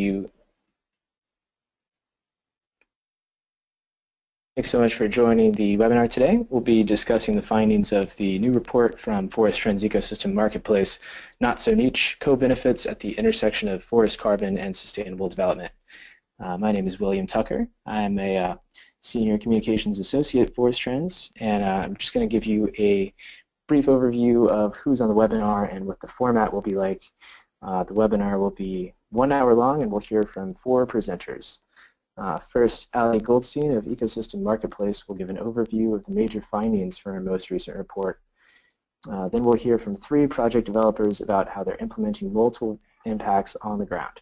you. Thanks so much for joining the webinar today. We'll be discussing the findings of the new report from Forest Trends Ecosystem Marketplace, Not So Niche, Co-Benefits at the Intersection of Forest Carbon and Sustainable Development. My name is William Tucker. I'm a Senior Communications Associate at Forest Trends, and I'm just going to give you a brief overview of who's on the webinar and what the format will be like. The webinar will be 1 hour long, and we'll hear from 4 presenters. First, Ali Goldstein of Ecosystem Marketplace will give an overview of the major findings from our most recent report. Then we'll hear from 3 project developers about how they're implementing multiple impacts on the ground.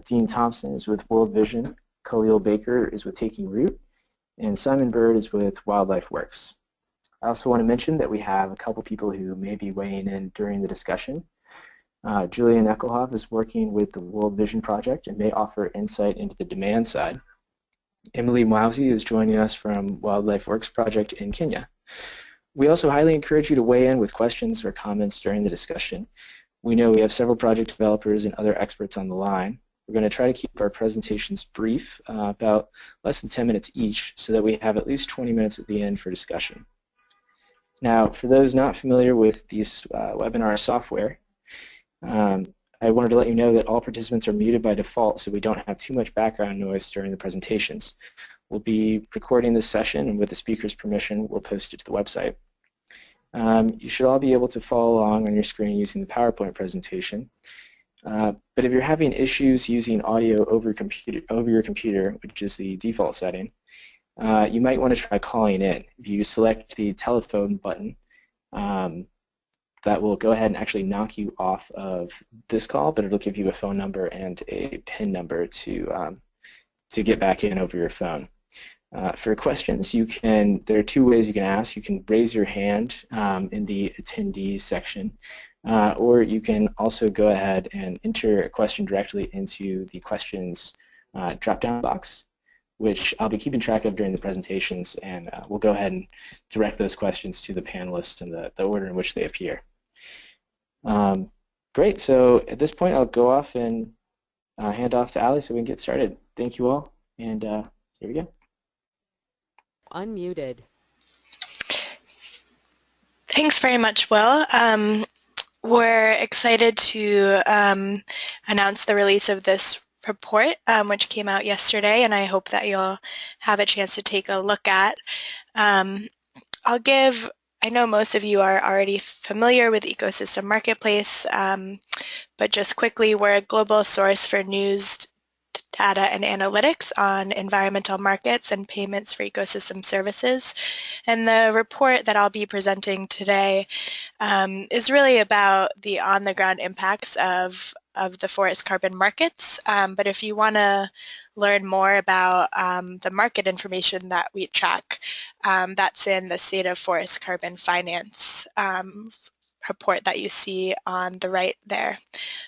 Dean Thompson is with World Vision, Khalil Baker is with Taking Root, and Simon Bird is with Wildlife Works. I also want to mention that we have a couple people who may be weighing in during the discussion. Julian Eckelhoff is working with the World Vision Project and may offer insight into the demand side. Emily Mousy is joining us from Wildlife Works Project in Kenya. We also highly encourage you to weigh in with questions or comments during the discussion. We know we have several project developers and other experts on the line. We're going to try to keep our presentations brief, about less than 10 minutes each, so that we have at least 20 minutes at the end for discussion. Now, for those not familiar with these webinar software, I wanted to let you know that all participants are muted by default, so we don't have too much background noise during the presentations. We'll be recording this session, and with the speaker's permission, we'll post it to the website. You should all be able to follow along on your screen using the PowerPoint presentation. But if you're having issues using audio over your computer, which is the default setting, you might want to try calling in. If you select the telephone button, that will go ahead and actually knock you off of this call, but it'll give you a phone number and a PIN number to get back in over your phone. For questions, there are 2 ways you can ask. You can raise your hand in the attendees section, or you can also go ahead and enter a question directly into the questions drop-down box, which I'll be keeping track of during the presentations, and we'll go ahead and direct those questions to the panelists in the order in which they appear. Great, so at this point I'll go off and hand off to Ali so we can get started. Thank you all, and here we go. Unmuted. Thanks very much, Will. We're excited to announce the release of this report, which came out yesterday, and I hope that you'll have a chance to take a look at. I know most of you are already familiar with Ecosystem Marketplace, but just quickly, we're a global source for news, data, and analytics on environmental markets and payments for ecosystem services. And the report that I'll be presenting today is really about the on-the-ground impacts of the forest carbon markets. But if you want to learn more about the market information that we track, that's in the State of Forest Carbon Finance report that you see on the right there.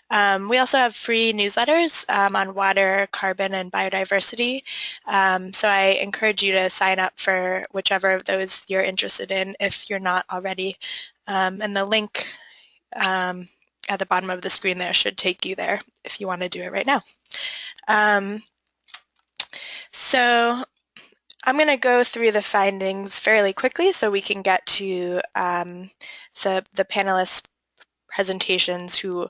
We also have free newsletters on water, carbon, and biodiversity. So I encourage you to sign up for whichever of those you're interested in if you're not already. And the link at the bottom of the screen there should take you there if you want to do it right now. So I'm going to go through the findings fairly quickly so we can get to the panelists' presentations who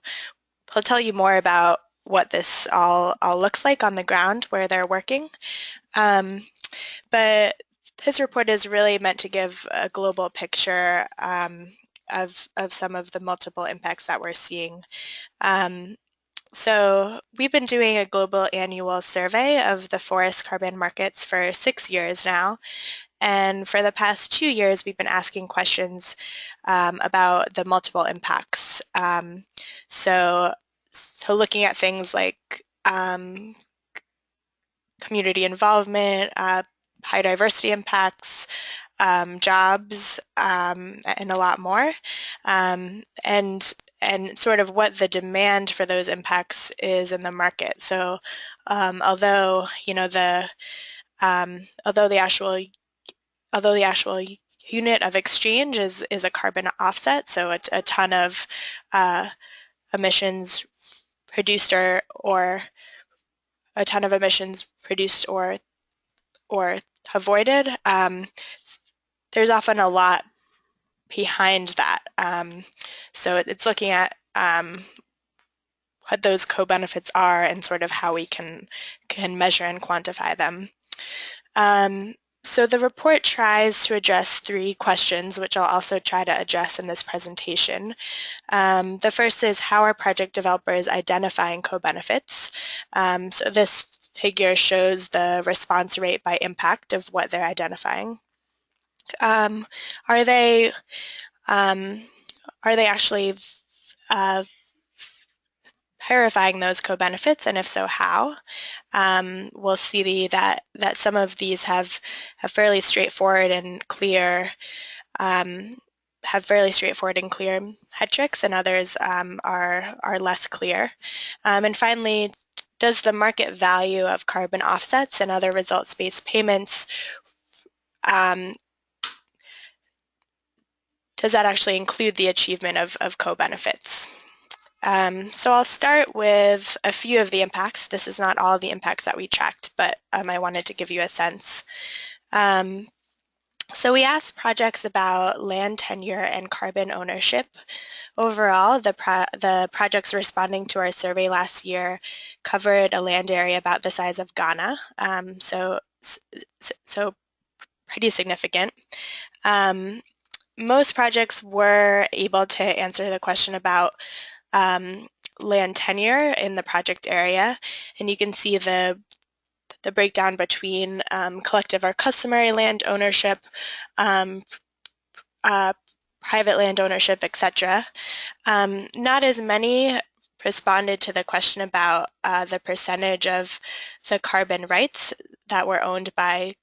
will tell you more about what this all looks like on the ground where they're working. But this report is really meant to give a global picture of some of the multiple impacts that we're seeing. So we've been doing a global annual survey of the forest carbon markets for 6 years now. And for the past 2 years, we've been asking questions about the multiple impacts. So looking at things like community involvement, biodiversity impacts, jobs, and a lot more. And sort of what the demand for those impacts is in the market. So although the actual unit of exchange is a carbon offset, so a ton of emissions produced or a ton of emissions reduced or avoided. There's often a lot behind that. So it's looking at what those co-benefits are and sort of how we can measure and quantify them. So the report tries to address 3 questions, which I'll also try to address in this presentation. The first is, how are project developers identifying co-benefits? So this figure shows the response rate by impact of what they're identifying. Are they actually verifying those co-benefits, and if so, how? We'll see that some of these have fairly straightforward and clear metrics, and others are less clear. And finally, does the market value of carbon offsets and other results-based payments, does that actually include the achievement of co-benefits? So I'll start with a few of the impacts. This is not all the impacts that we tracked, but I wanted to give you a sense. So we asked projects about land tenure and carbon ownership. Overall, the projects responding to our survey last year covered a land area about the size of Ghana, so pretty significant. Most projects were able to answer the question about land tenure in the project area, and you can see the breakdown between collective or customary land ownership, private land ownership, etc. Not as many responded to the question about the percentage of the carbon rights that were owned by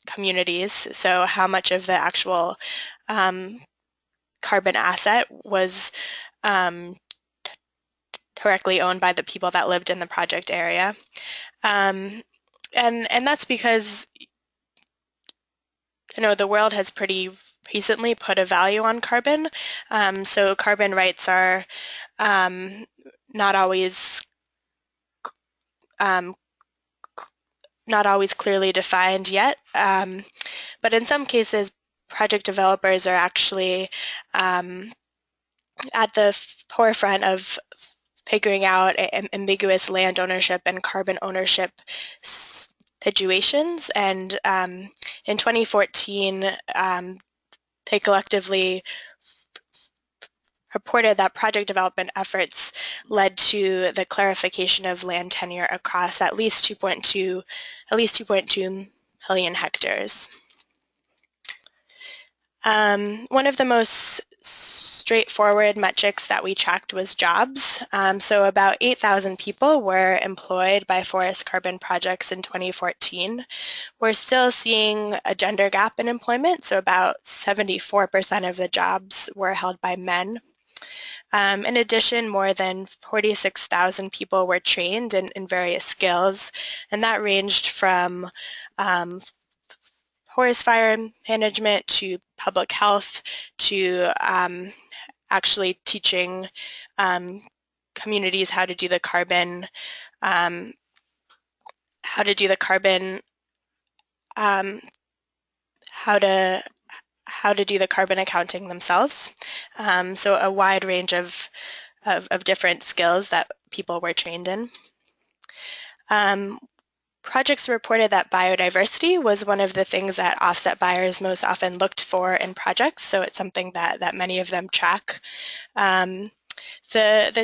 communities, so how much of the actual carbon asset was directly owned by the people that lived in the project area. And that's because, the world has pretty recently put a value on carbon. So carbon rights are not always clearly defined yet. But in some cases, project developers are actually at the forefront of figuring out ambiguous land ownership and carbon ownership situations. And in 2014, they collectively reported that project development efforts led to the clarification of land tenure across at least 2.2 million hectares. One of the most straightforward metrics that we tracked was jobs. So about 8,000 people were employed by forest carbon projects in 2014. We're still seeing a gender gap in employment, so about 74% of the jobs were held by men. In addition, more than 46,000 people were trained in various skills, and that ranged from forest fire management to public health to actually teaching communities how to do the carbon accounting themselves. So a wide range of different skills that people were trained in. Projects reported that biodiversity was one of the things that offset buyers most often looked for in projects, so it's something that many of them track. The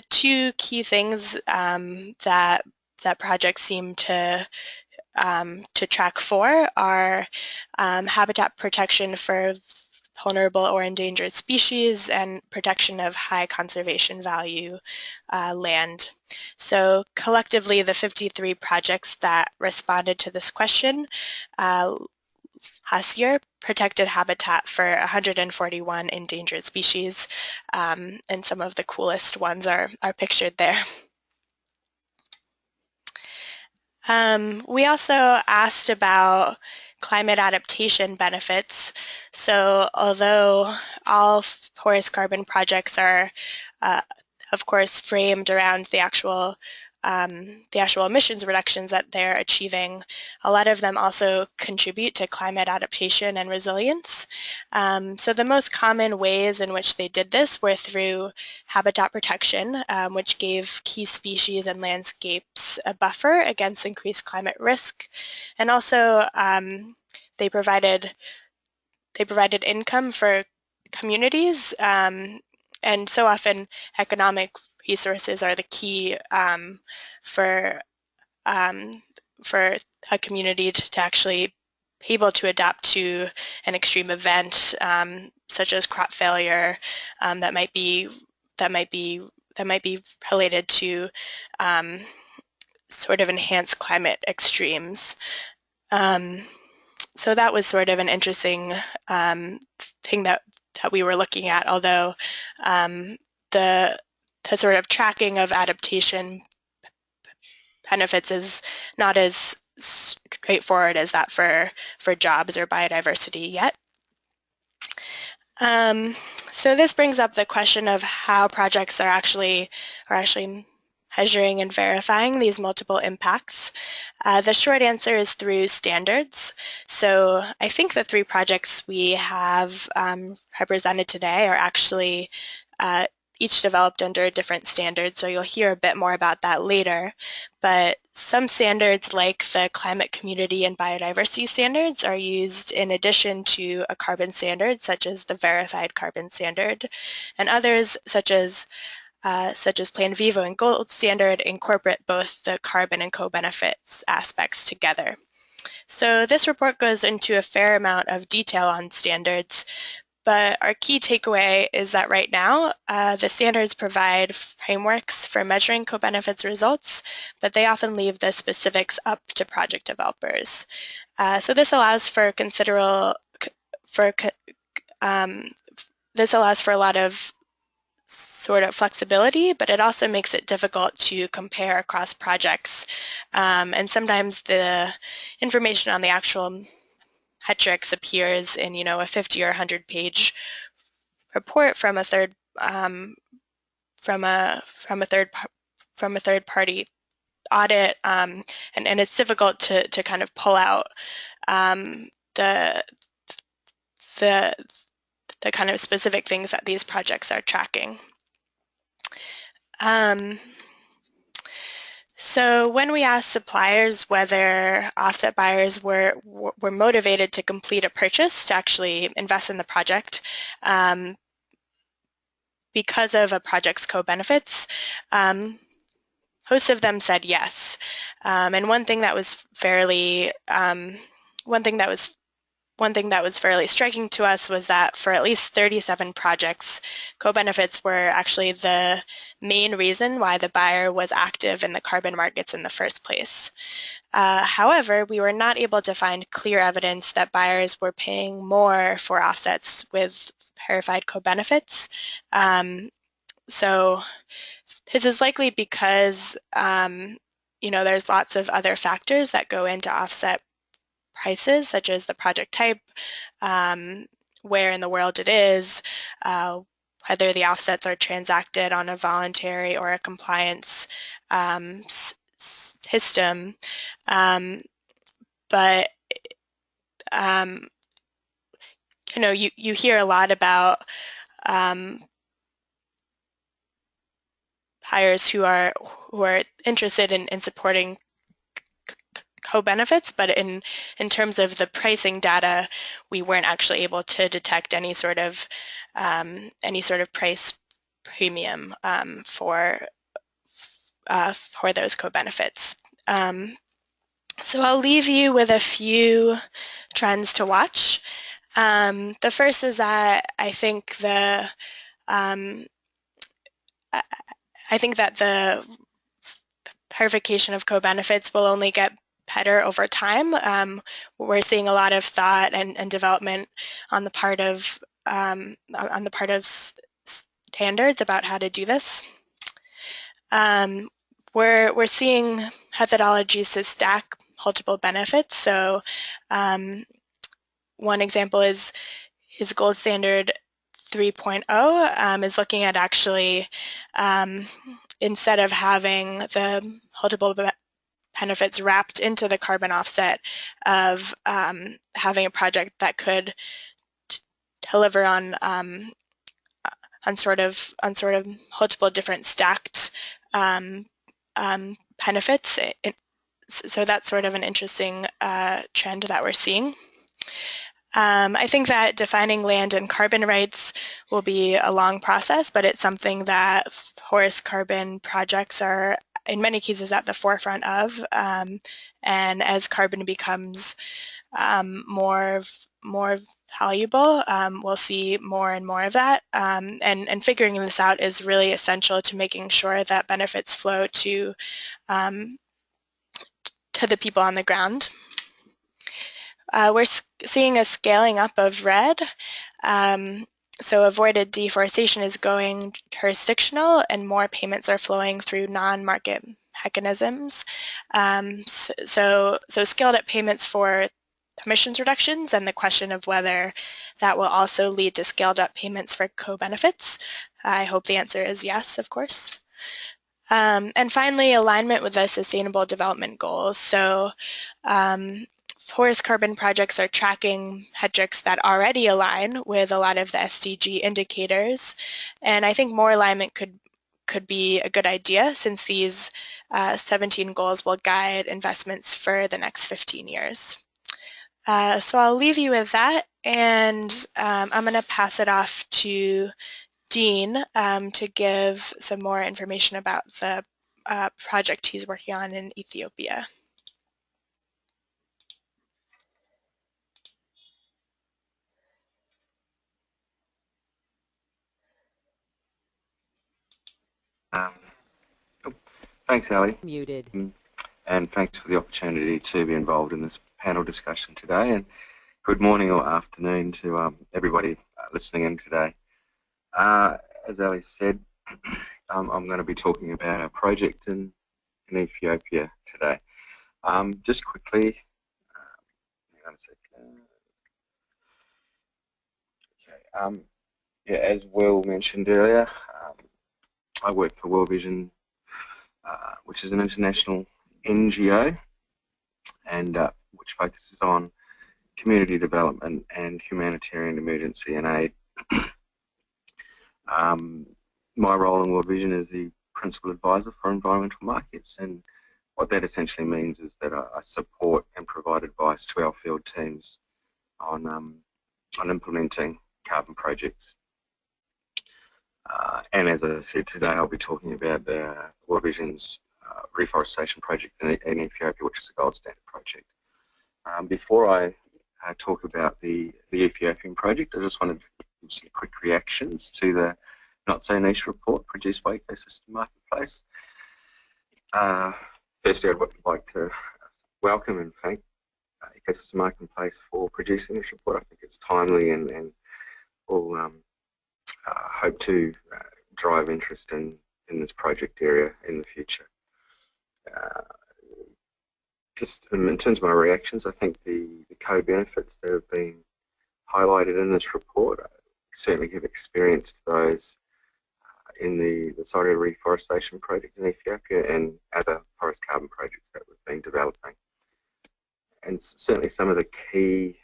2 key things that projects seem to track for are habitat protection for vulnerable or endangered species and protection of high conservation value land. So collectively, the 53 projects that responded to this question last year protected habitat for 141 endangered species, and some of the coolest ones are pictured there. We also asked about climate adaptation benefits. So although all forest carbon projects are, of course, framed around the actual the actual emissions reductions that they're achieving, a lot of them also contribute to climate adaptation and resilience. So the most common ways in which they did this were through habitat protection, which gave key species and landscapes a buffer against increased climate risk. And also they provided income for communities, and so often economic resources are the key for a community to actually be able to adapt to an extreme event, such as crop failure, that might be related to sort of enhanced climate extremes. So that was sort of an interesting thing that we were looking at, although the sort of tracking of adaptation benefits is not as straightforward as that for jobs or biodiversity yet. So this brings up the question of how projects are actually measuring and verifying these multiple impacts. The short answer is through standards. So I think the 3 projects we have represented today are actually each developed under a different standard, so you'll hear a bit more about that later. But some standards, like the climate community and biodiversity standards, are used in addition to a carbon standard, such as the verified carbon standard, and others, such as Plan Vivo and Gold Standard, incorporate both the carbon and co-benefits aspects together. So this report goes into a fair amount of detail on standards, but our key takeaway is that right now, the standards provide frameworks for measuring co-benefits results, but they often leave the specifics up to project developers. So this allows for a lot of sort of flexibility, but it also makes it difficult to compare across projects. And sometimes the information on the actual metrics appears in, a 50 or 100-page report from a third party audit, and it's difficult to kind of pull out the kind of specific things that these projects are tracking. So when we asked suppliers whether offset buyers were motivated to complete a purchase to actually invest in the project because of a project's co-benefits, most of them said yes. And one thing that was fairly striking to us was that for at least 37 projects, co-benefits were actually the main reason why the buyer was active in the carbon markets in the first place. However, we were not able to find clear evidence that buyers were paying more for offsets with verified co-benefits. So this is likely because there's lots of other factors that go into offset prices, such as the project type, where in the world it is, whether the offsets are transacted on a voluntary or a compliance system. But you hear a lot about buyers who are interested in supporting co-benefits, but in terms of the pricing data, we weren't actually able to detect any sort of price premium for those co-benefits. So I'll leave you with a few trends to watch. The first is that I think that the verification of co-benefits will only get better over time. We're seeing a lot of thought and development on the part of standards about how to do this. We're seeing methodologies to stack multiple benefits. So one example is Gold Standard 3.0 is looking at actually instead of having the multiple benefits wrapped into the carbon offset of having a project that could deliver on sort of multiple different stacked benefits. So that's sort of an interesting trend that we're seeing. I think that defining land and carbon rights will be a long process, but it's something that forest carbon projects are in many cases at the forefront of. And as carbon becomes more valuable, we'll see more and more of that. And figuring this out is really essential to making sure that benefits flow to the people on the ground. We're seeing a scaling up of REDD. So avoided deforestation is going jurisdictional, and more payments are flowing through non-market mechanisms. So scaled up payments for emissions reductions, and the question of whether that will also lead to scaled up payments for co-benefits. I hope the answer is yes, of course. And finally, alignment with the Sustainable Development Goals. So forest carbon projects are tracking metrics that already align with a lot of the SDG indicators. And I think more alignment could be a good idea, since these 17 goals will guide investments for the next 15 years. So I'll leave you with that, and I'm going to pass it off to Dean to give some more information about the project he's working on in Ethiopia. Thanks, Ali. Muted. And thanks for the opportunity to be involved in this panel discussion today. And good morning or afternoon to everybody listening in today. As Ali said, I'm going to be talking about our project in Ethiopia today. Just quickly, hang on a second. Okay. Yeah, as Will mentioned earlier, I work for World Vision, which is an international NGO, and which focuses on community development and humanitarian emergency and aid. My role in World Vision is the principal advisor for environmental markets, and what that essentially means is that I support and provide advice to our field teams on implementing carbon projects. And as I said today, I'll be talking about World Vision's reforestation project in Ethiopia, which is a gold standard project. Before I talk about the Ethiopian project, I just wanted to give some quick reactions to the Not So Niche report produced by Ecosystem Marketplace. Firstly, I'd like to welcome and thank Ecosystem Marketplace for producing this report. I think it's timely and will hope to drive interest in this project area in the future. Just in terms of my reactions, I think the co-benefits that have been highlighted in this report, I certainly have experienced those in the Sorry reforestation project in Ethiopia and other forest carbon projects that we've been developing. And certainly some of the key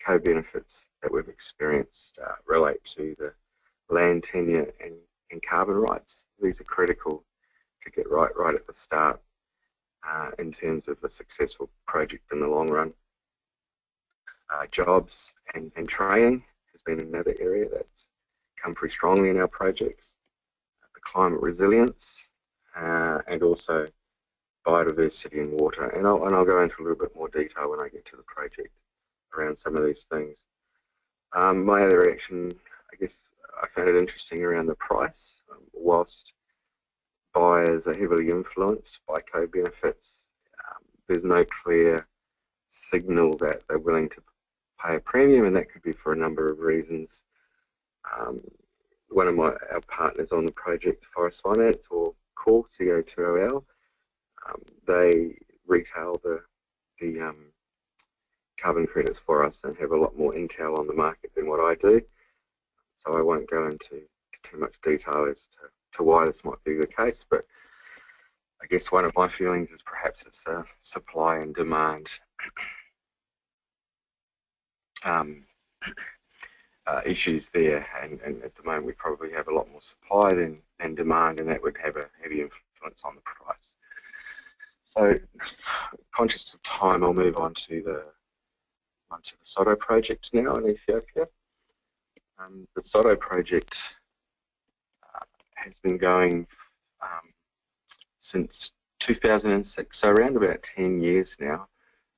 co-benefits that we've experienced relate to the land tenure and carbon rights. These are critical to get right at the start in terms of a successful project in the long run. Jobs and training has been another area that's come pretty strongly in our projects. The climate resilience and also biodiversity and water. And I'll go into a little bit more detail when I get to the project around some of these things. My other reaction, I guess, I found it interesting around the price. Whilst buyers are heavily influenced by co-benefits, there's no clear signal that they're willing to pay a premium, and that could be for a number of reasons. One of our partners on the project, Forest Finance, or CORE, CO2OL, they retail the carbon credits for us and have a lot more intel on the market than what I do. So I won't go into too much detail as to why this might be the case, but I guess one of my feelings is perhaps it's supply and demand issues there, and at the moment we probably have a lot more supply than demand, and that would have a heavy influence on the price. So, conscious of time, I'll move on to the SODO project now in Ethiopia. The SODO project has been going since 2006, so around about 10 years now,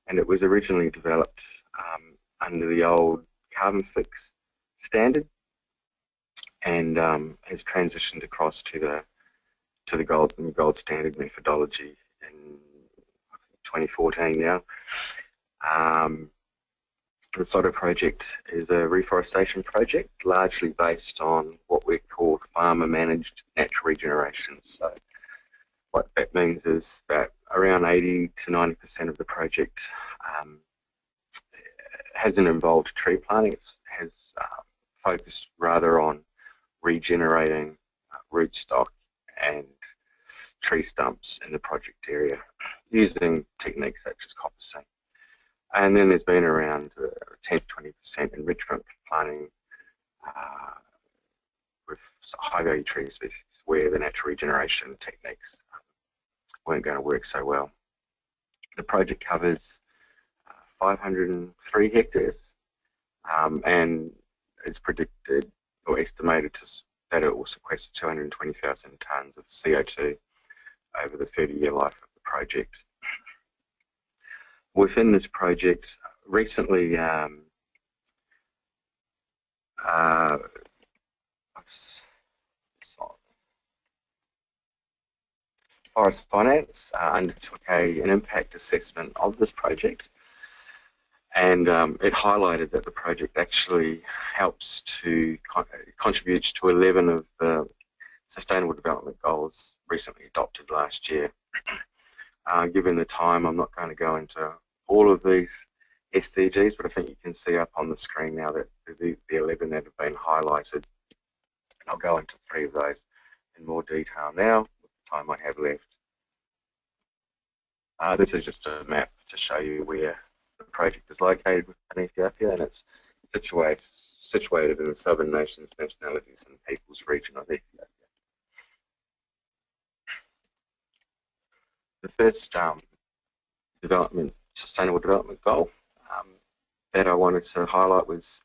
and it was originally developed under the old carbon fix standard, and has transitioned across to the gold standard methodology in 2014 now. The SODO project is a reforestation project largely based on what we call farmer-managed natural regeneration. So what that means is that around 80 to 90% of the project hasn't involved tree planting. It has focused rather on regenerating rootstock and tree stumps in the project area using techniques such as coppicing. And then there's been around 10 to 20% enrichment planting with high-value tree species where the natural regeneration techniques weren't going to work so well. The project covers 503 hectares, and it's predicted or estimated that it will sequester 220,000 tonnes of CO2 over the 30-year life of the project. Within this project, recently Forest Finance undertook an impact assessment of this project, and it highlighted that the project actually helps to contributes to 11 of the Sustainable Development Goals recently adopted last year. Given the time, I'm not going to go into all of these SDGs, but I think you can see up on the screen now that the 11 that have been highlighted, and I'll go into 3 of those in more detail now with the time I have left. This is just a map to show you where the project is located within Ethiopia, and it's situated in the Southern Nations, Nationalities and Peoples region of Ethiopia. The first Sustainable Development Goal that I wanted to highlight was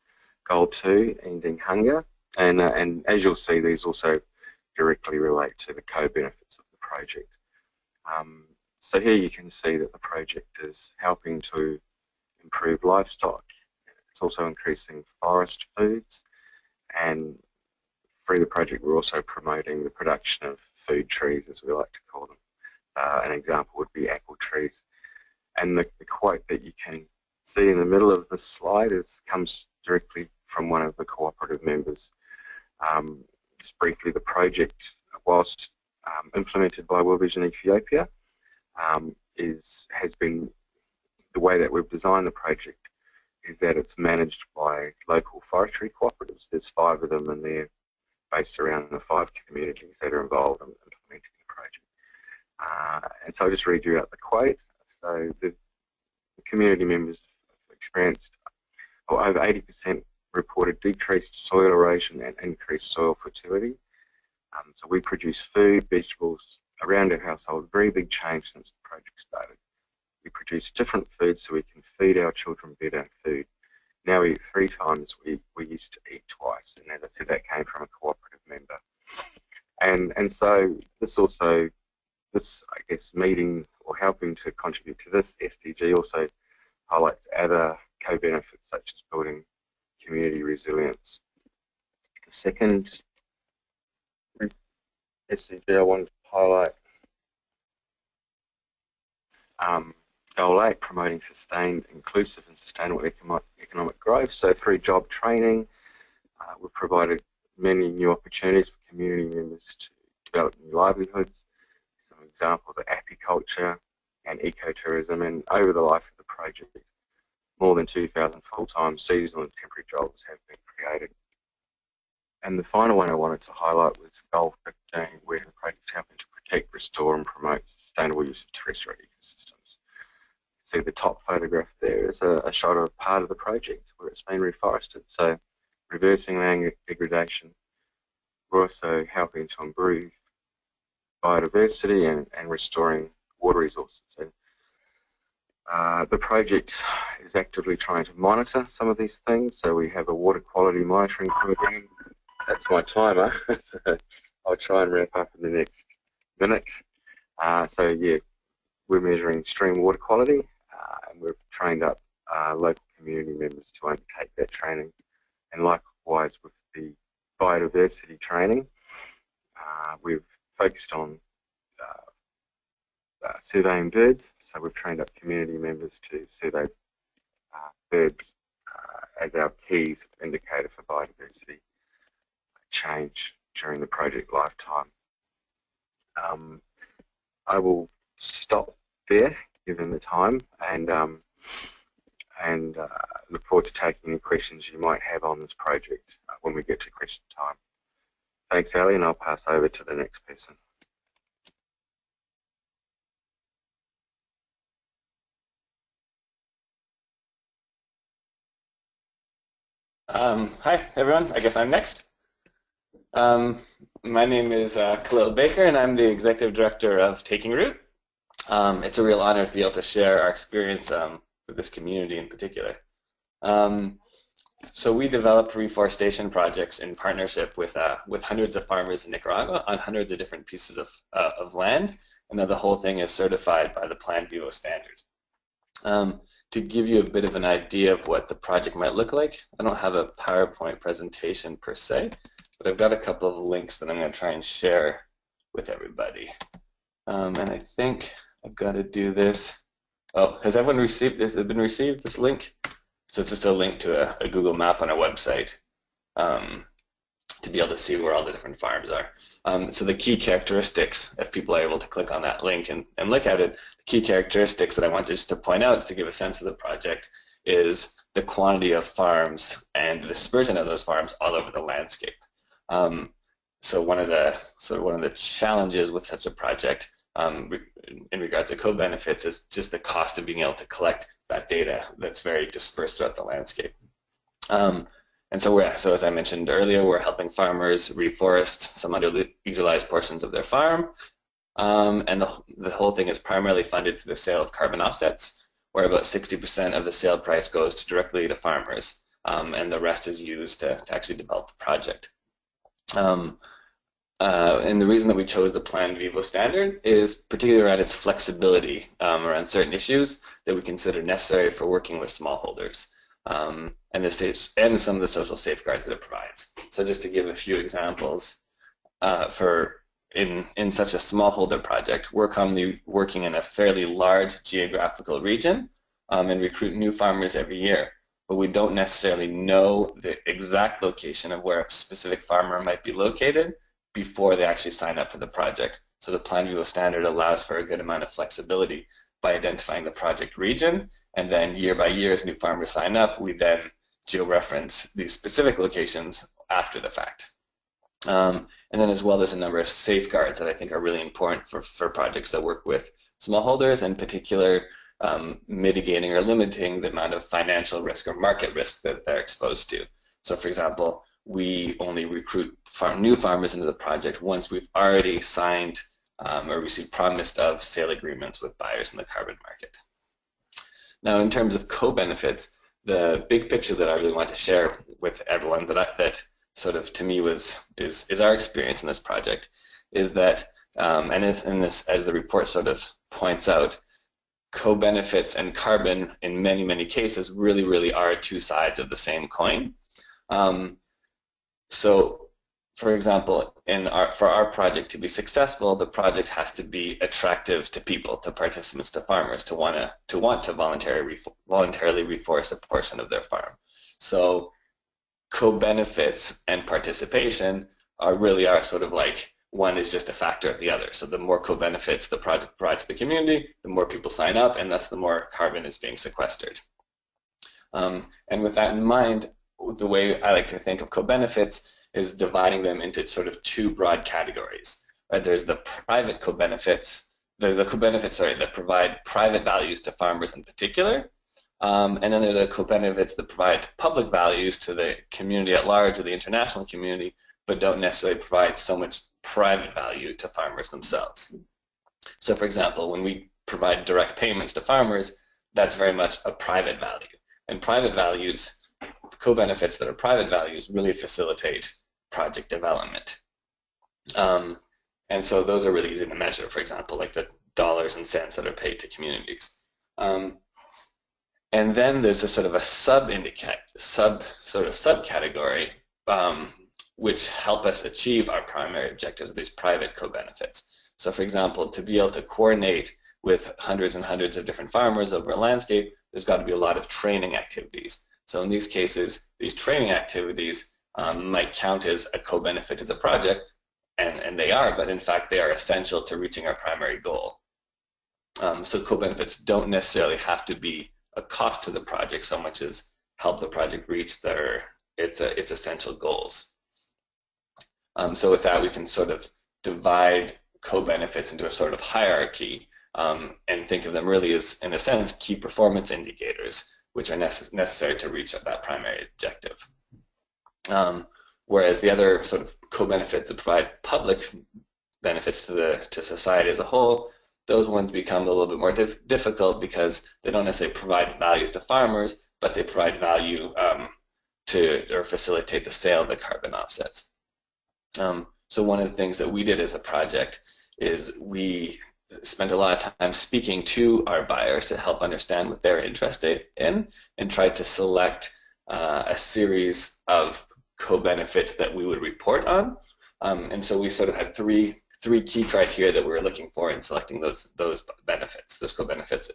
Goal 2, ending hunger, and as you'll see, these also directly relate to the co-benefits of the project. So here you can see that the project is helping to improve livestock. It's also increasing forest foods, and through the project we're also promoting the production of food trees, as we like to call them. An example would be apple trees. And the quote that you can see in the middle of the slide comes directly from one of the cooperative members. Just briefly, the project, whilst implemented by World Vision Ethiopia, has been, the way that we've designed the project is that it's managed by local forestry cooperatives. There's 5 of them, and they're based around the 5 communities that are involved in implementing the project. And so I'll just read you out the quote. So the community members have experienced, or over 80% reported decreased soil erosion and increased soil fertility. So we produce food, vegetables around our household, very big change since the project started. We produce different foods so we can feed our children better food. Now we eat 3 times, we used to eat twice, and as I said, that came from a cooperative member. And so this also, I guess, meeting or helping to contribute to this SDG also highlights other co-benefits such as building community resilience. The second SDG I wanted to highlight, Goal 8, promoting sustained, inclusive and sustainable economic growth. So through job training, we've provided many new opportunities for community members to develop new livelihoods. Some examples are apiculture and ecotourism, and over the life of the project, more than 2,000 full-time seasonal and temporary jobs have been created. And the final one I wanted to highlight was Goal 15, where the project's helping to protect, restore and promote sustainable use of terrestrial ecosystems. See the top photograph there is a shot of part of the project where it's been reforested. So reversing land degradation. We're also helping to improve biodiversity and restoring water resources. So, the project is actively trying to monitor some of these things. So we have a water quality monitoring program. That's my timer. So I'll try and wrap up in the next minute. So yeah, we're measuring stream water quality, and we've trained up local community members to undertake that training. And likewise with the biodiversity training, we've focused on surveying birds. So we've trained up community members to survey birds as our key indicator for biodiversity change during the project lifetime. I will stop there given the time, and look forward to taking any questions you might have on this project when we get to question time. Thanks, Ali, and I'll pass over to the next person. Hi, everyone. I guess I'm next. My name is Khalil Baker, and I'm the Executive Director of Taking Root. It's a real honor to be able to share our experience with this community in particular. So we develop reforestation projects in partnership with hundreds of farmers in Nicaragua on hundreds of different pieces of land, and then the whole thing is certified by the Plan Vivo standard. To give you a bit of an idea of what the project might look like, I don't have a PowerPoint presentation per se, but I've got a couple of links that I'm going to try and share with everybody. And I think I've got to do this. Oh, has everyone received this? Has it been received, this link? So it's just a link to a Google map on our website to be able to see where all the different farms are. So the key characteristics, if people are able to click on that link and look at it, the key characteristics that I wanted just to point out to give a sense of the project is the quantity of farms and the dispersion of those farms all over the landscape. So one of the challenges with such a project in regards to co-benefits is just the cost of being able to collect that data that's very dispersed throughout the landscape. And so as I mentioned earlier, we're helping farmers reforest some underutilized portions of their farm, and the whole thing is primarily funded through the sale of carbon offsets, where about 60% of the sale price goes directly to farmers, and the rest is used to actually develop the project. And the reason that we chose the Plan Vivo standard is particularly around its flexibility around certain issues that we consider necessary for working with smallholders. And some of the social safeguards that it provides. So just to give a few examples, in such a smallholder project, we're commonly working in a fairly large geographical region and recruit new farmers every year, but we don't necessarily know the exact location of where a specific farmer might be located before they actually sign up for the project. So the Plan Vivo standard allows for a good amount of flexibility by identifying the project region, and then year by year as new farmers sign up, we then georeference these specific locations after the fact. And then as well, there's a number of safeguards that I think are really important for projects that work with smallholders, in particular mitigating or limiting the amount of financial risk or market risk that they're exposed to. So for example, we only recruit new farmers into the project once we've already signed or received promised of sale agreements with buyers in the carbon market. Now, in terms of co-benefits, the big picture that I really want to share with everyone that sort of to me is our experience in this project is that, and this, as the report sort of points out, co-benefits and carbon in many, many cases really are two sides of the same coin. So, for example, for our project to be successful, the project has to be attractive to people, to participants, to farmers, to want to voluntarily reforest a portion of their farm. So co-benefits and participation are sort of like one is just a factor of the other. So the more co-benefits the project provides to the community, the more people sign up, and thus the more carbon is being sequestered. And with that in mind, the way I like to think of co-benefits is dividing them into sort of two broad categories. Right? There's the private co-benefits, the co-benefits, sorry, that provide private values to farmers in particular, and then there are the co-benefits that provide public values to the community at large or the international community, but don't necessarily provide so much private value to farmers themselves. So for example, when we provide direct payments to farmers, that's very much a private value. And private values, co-benefits that are private values, really facilitate project development. And so those are really easy to measure, for example, like the dollars and cents that are paid to communities. And then there's a sort of a subcategory which help us achieve our primary objectives of these private co-benefits. So for example, to be able to coordinate with hundreds and hundreds of different farmers over a landscape, there's got to be a lot of training activities. So in these cases, these training activities might count as a co-benefit to the project, and they are, but in fact they are essential to reaching our primary goal. So co-benefits don't necessarily have to be a cost to the project so much as help the project reach its essential goals. So with that, we can sort of divide co-benefits into a sort of hierarchy and think of them really as, in a sense, key performance indicators, which are necessary to reach that primary objective. Whereas the other sort of co-benefits that provide public benefits to society as a whole, those ones become a little bit more difficult because they don't necessarily provide values to farmers, but they provide value or facilitate the sale of the carbon offsets. So one of the things that we did as a project is we spent a lot of time speaking to our buyers to help understand what they're interested in and tried to select a series of co-benefits that we would report on. And so we sort of had three key criteria that we were looking for in selecting those benefits, those co-benefits.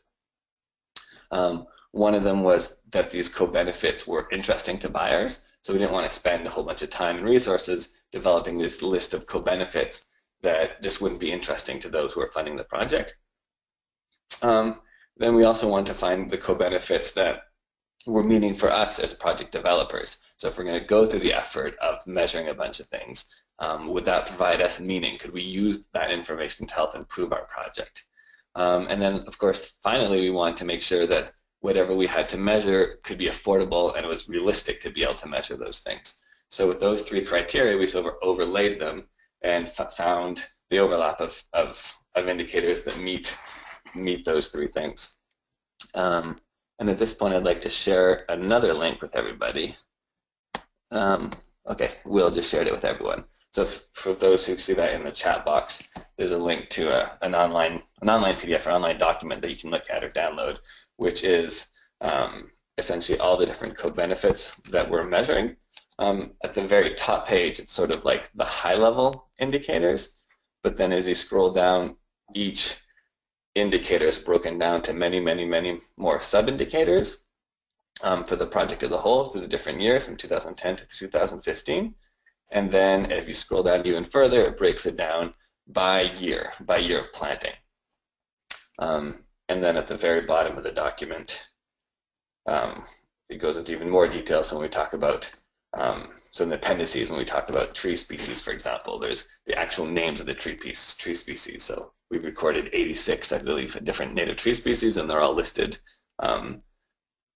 One of them was that these co-benefits were interesting to buyers, so we didn't want to spend a whole bunch of time and resources developing this list of co-benefits that just wouldn't be interesting to those who are funding the project. Then we also wanted to find the co-benefits that were meaning for us as project developers. So if we're going to go through the effort of measuring a bunch of things, would that provide us meaning? Could we use that information to help improve our project? And then, of course, finally, we wanted to make sure that whatever we had to measure could be affordable and it was realistic to be able to measure those things. So with those three criteria, we sort of overlaid them and found the overlap of indicators that meet those three things. And at this point, I'd like to share another link with everybody. Okay, Will just shared it with everyone. So for those who see that in the chat box, there's a link to an online PDF or online document that you can look at or download, which is essentially all the different co-benefits that we're measuring. At the very top page, it's sort of like the high-level indicators, but then as you scroll down, each indicator is broken down to many, many, many more sub-indicators for the project as a whole through the different years from 2010 to 2015. And then if you scroll down even further, it breaks it down by year of planting. And then at the very bottom of the document, it goes into even more detail. So when we talk about, so in the appendices, when we talk about tree species, for example, there's the actual names of the tree species. So we've recorded 86, I believe, different native tree species, and they're all listed by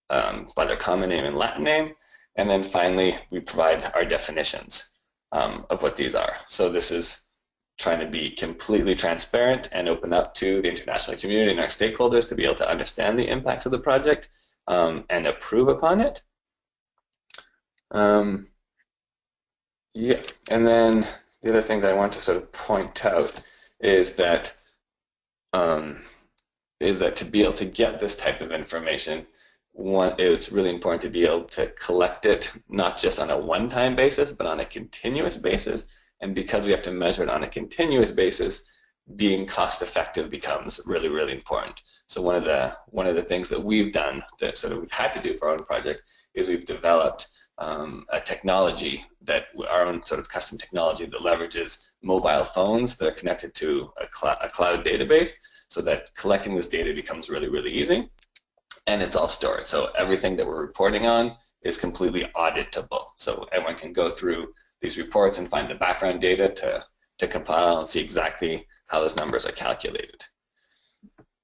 their common name and Latin name. And then finally, we provide our definitions of what these are. So this is trying to be completely transparent and open up to the international community and our stakeholders to be able to understand the impacts of the project and approve upon it. Yeah, and then the other thing that I want to sort of point out is that to be able to get this type of information, it's really important to be able to collect it not just on a one-time basis, but on a continuous basis. And because we have to measure it on a continuous basis, being cost-effective becomes really, really important. So one of the things that we've done, that sort of we've had to do for our own project, is we've developed a technology our own sort of custom technology that leverages mobile phones that are connected to a cloud database, so that collecting this data becomes really, really easy. And it's all stored. So everything that we're reporting on is completely auditable. So everyone can go through these reports and find the background data to compile and see exactly how those numbers are calculated.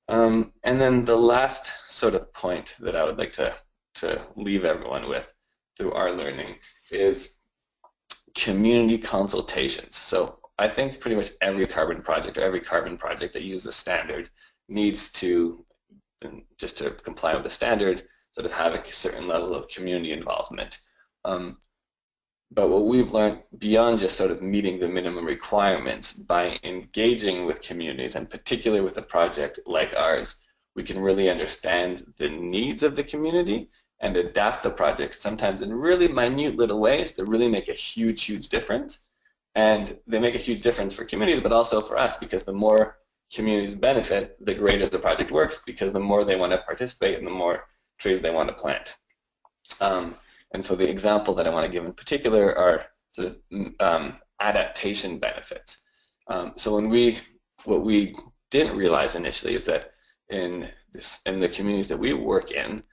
And then the last sort of point that I would like to leave everyone with through our learning is community consultations. So I think pretty much every carbon project or every carbon project that uses a standard needs to, just to comply with the standard, sort of have a certain level of community involvement. But what we've learned beyond just sort of meeting the minimum requirements, by engaging with communities, and particularly with a project like ours, we can really understand the needs of the community and adapt the project, sometimes in really minute little ways that really make a huge, huge difference. And they make a huge difference for communities, but also for us, because the more communities benefit, the greater the project works, because the more they want to participate and the more trees they want to plant. And so the example that I want to give in particular are sort of adaptation benefits. So what we didn't realize initially is that in the communities that we work in,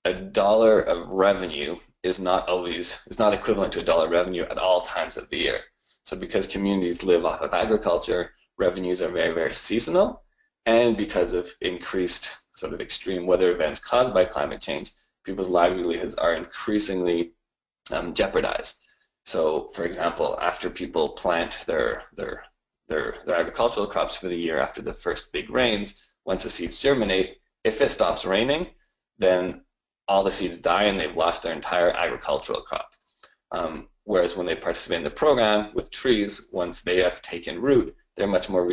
$1 of revenue is not equivalent to $1 revenue at all times of the year. So because communities live off of agriculture, revenues are very, very seasonal, and because of increased sort of extreme weather events caused by climate change, people's livelihoods are increasingly jeopardized. So, for example, after people plant their agricultural crops for the year after the first big rains, once the seeds germinate, if it stops raining, then all the seeds die and they've lost their entire agricultural crop. Whereas when they participate in the program with trees, once they have taken root, they're much more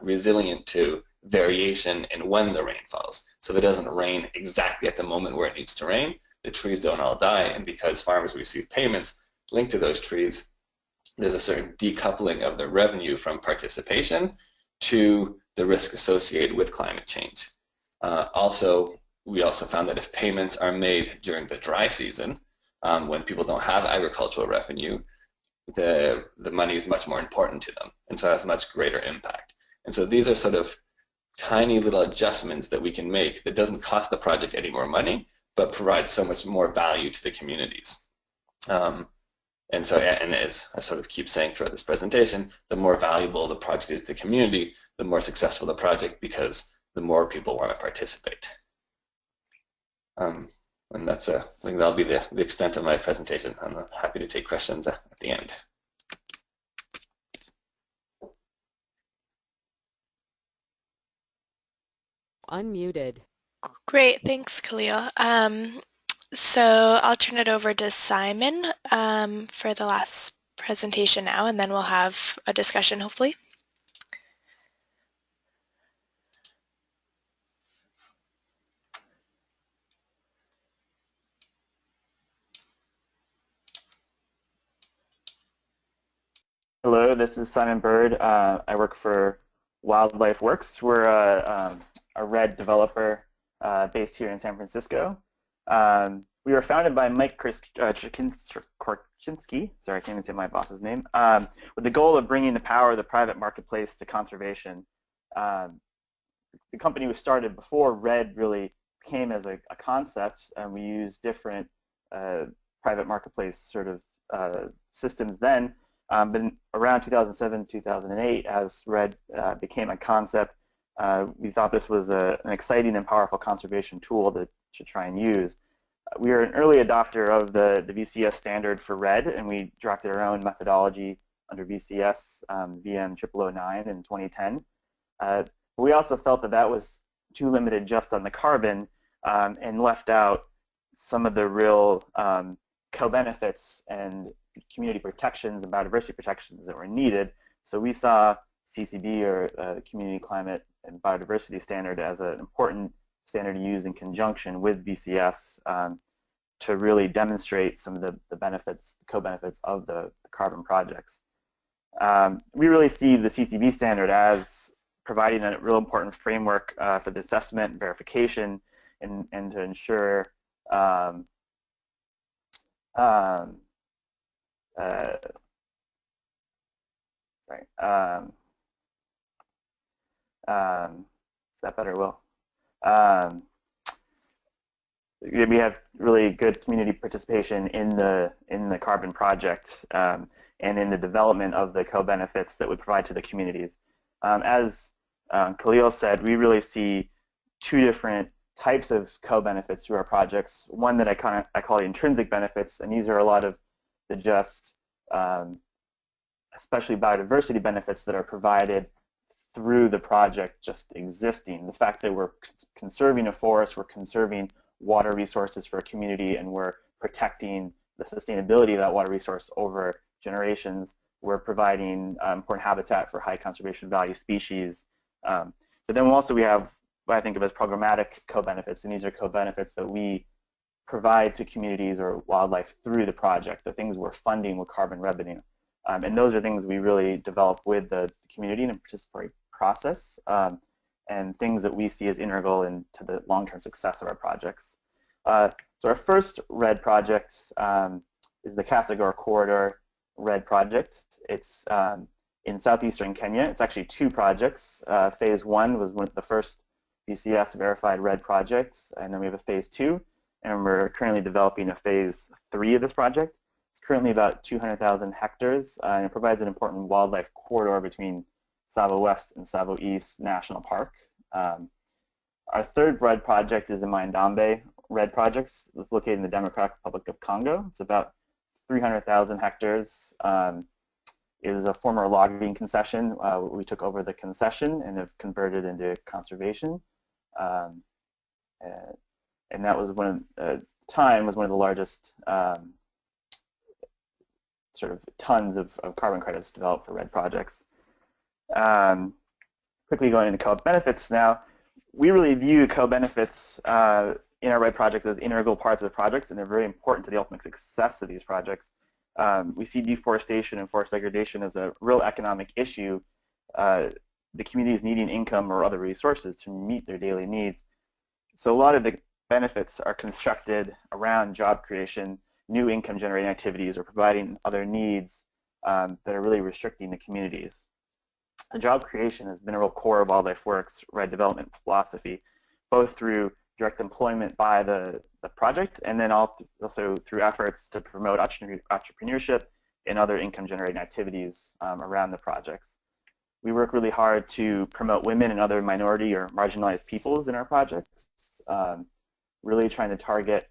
resilient to variation in when the rain falls. So if it doesn't rain exactly at the moment where it needs to rain, the trees don't all die, and because farmers receive payments linked to those trees, there's a certain decoupling of the revenue from participation to the risk associated with climate change. We also found that if payments are made during the dry season, when people don't have agricultural revenue, the money is much more important to them, and so it has much greater impact. And so these are sort of tiny little adjustments that we can make that doesn't cost the project any more money, but provides so much more value to the communities. And as I sort of keep saying throughout this presentation, the more valuable the project is to the community, the more successful the project, because the more people want to participate. And I think that'll be the extent of my presentation. I'm happy to take questions at the end. Unmuted. Great, thanks, Khalil. So I'll turn it over to Simon for the last presentation now, and then we'll have a discussion, hopefully. Hello, this is Simon Bird. I work for Wildlife Works. We're a RED developer based here in San Francisco. We were founded by Mike Korchinski, sorry, I can't even say my boss's name, with the goal of bringing the power of the private marketplace to conservation. The company was started before RED really came as a concept, and we used different private marketplace sort of systems then. But around 2007, 2008, as RED became a concept, we thought this was an exciting and powerful conservation tool to try and use. We are an early adopter of the VCS standard for RED, and we drafted our own methodology under VCS VM 0009 in 2010. But we also felt that that was too limited just on the carbon and left out some of the real co-benefits and community protections and biodiversity protections that were needed. So we saw CCB, or Community Climate and Biodiversity Standard, as an important standard to use in conjunction with VCS to really demonstrate some of the benefits, the co-benefits of the carbon projects. We really see the CCB standard as providing a real important framework for the assessment and verification and to ensure is that better, Will? We have really good community participation in the carbon project, and and in the development of the co-benefits that we provide to the communities. As Khalil said, we really see two different types of co-benefits through our projects. One that I call the intrinsic benefits, and these are a lot of the just, especially biodiversity benefits that are provided through the project just existing. The fact that we're conserving a forest, we're conserving water resources for a community, and we're protecting the sustainability of that water resource over generations. We're providing important habitat for high conservation value species. But then also we have what I think of as programmatic co-benefits, and these are co-benefits that we provide to communities or wildlife through the project, the things we're funding with carbon revenue. And those are things we really develop with the community in a participatory process, and things that we see as integral into the long-term success of our projects. So our first RED project is the Kasagor Corridor RED project. It's in southeastern Kenya. It's actually two projects. Phase 1 was the first BCS verified RED project, and then we have a phase 2, and we're currently developing a phase 3 of this project. It's currently about 200,000 hectares, and it provides an important wildlife corridor between Tsavo West and Tsavo East National Park. Our third RED project is the Maindombe RED projects. It's located in the Democratic Republic of Congo. It's about 300,000 hectares. It was a former logging concession. We took over the concession and have converted into conservation. And that was one of the largest sort of tons of carbon credits developed for RED projects. Quickly going into co-benefits now, we really view co-benefits in our RED projects as integral parts of the projects, and they're very important to the ultimate success of these projects. We see deforestation and forest degradation as a real economic issue. The communities needing income or other resources to meet their daily needs. So a lot of the benefits are constructed around job creation, new income generating activities, or providing other needs that are really restricting the communities. The job creation has been a real core of Wildlife Works RED development philosophy, both through direct employment by the project and then also through efforts to promote entrepreneurship and other income generating activities around the projects. We work really hard to promote women and other minority or marginalized peoples in our projects, really trying to target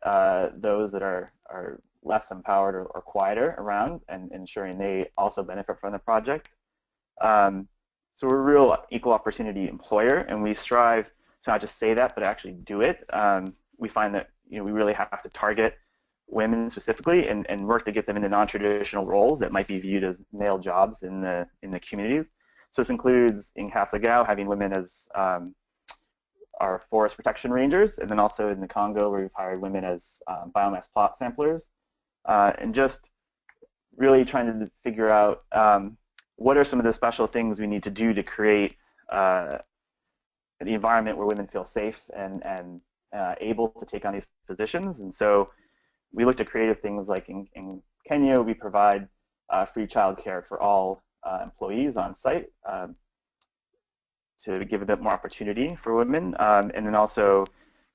those that are less empowered or quieter around, and ensuring they also benefit from the project. So we're a real equal opportunity employer, and we strive to not just say that, but actually do it. We find that we really have to target women specifically and work to get them into non-traditional roles that might be viewed as male jobs in the communities. So this includes in Kasagao having women as our forest protection rangers, and then also in the Congo where we've hired women as biomass plot samplers, and just really trying to figure out what are some of the special things we need to do to create the environment where women feel safe and able to take on these positions. And so we looked at creative things like in Kenya we provide free childcare for all employees on site to give a bit more opportunity for women, and then also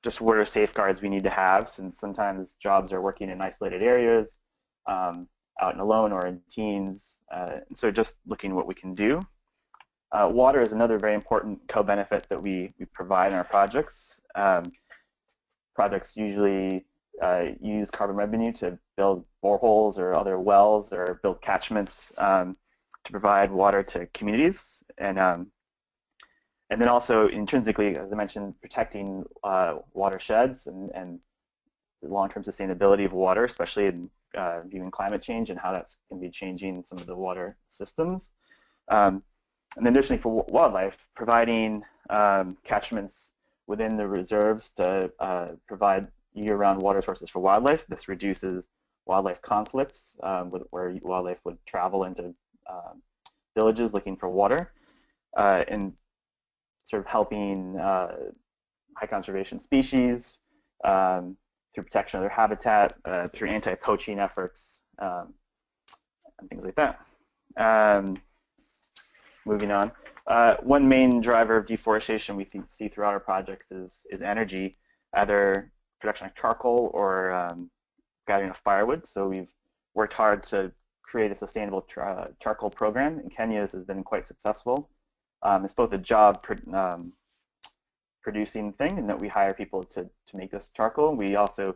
just what are safeguards we need to have, since sometimes jobs are working in isolated areas, out and alone or in teams, and so just looking at what we can do. Water is another very important co-benefit that we provide in our projects. Projects usually use carbon revenue to build boreholes or other wells or build catchments to provide water to communities, and then also intrinsically, as I mentioned, protecting watersheds and the long-term sustainability of water, especially in viewing climate change and how that's going to be changing some of the water systems. And then additionally for wildlife, providing catchments within the reserves to provide year-round water sources for wildlife. This reduces wildlife conflicts where wildlife would travel into villages looking for water, and sort of helping high conservation species through protection of their habitat, through anti-poaching efforts, and things like that. Moving on. One main driver of deforestation we see throughout our projects is energy, either production of charcoal or gathering of firewood. So we've worked hard to create a sustainable charcoal program. In Kenya, this has been quite successful. It's both a job producing thing in that we hire people to make this charcoal. We also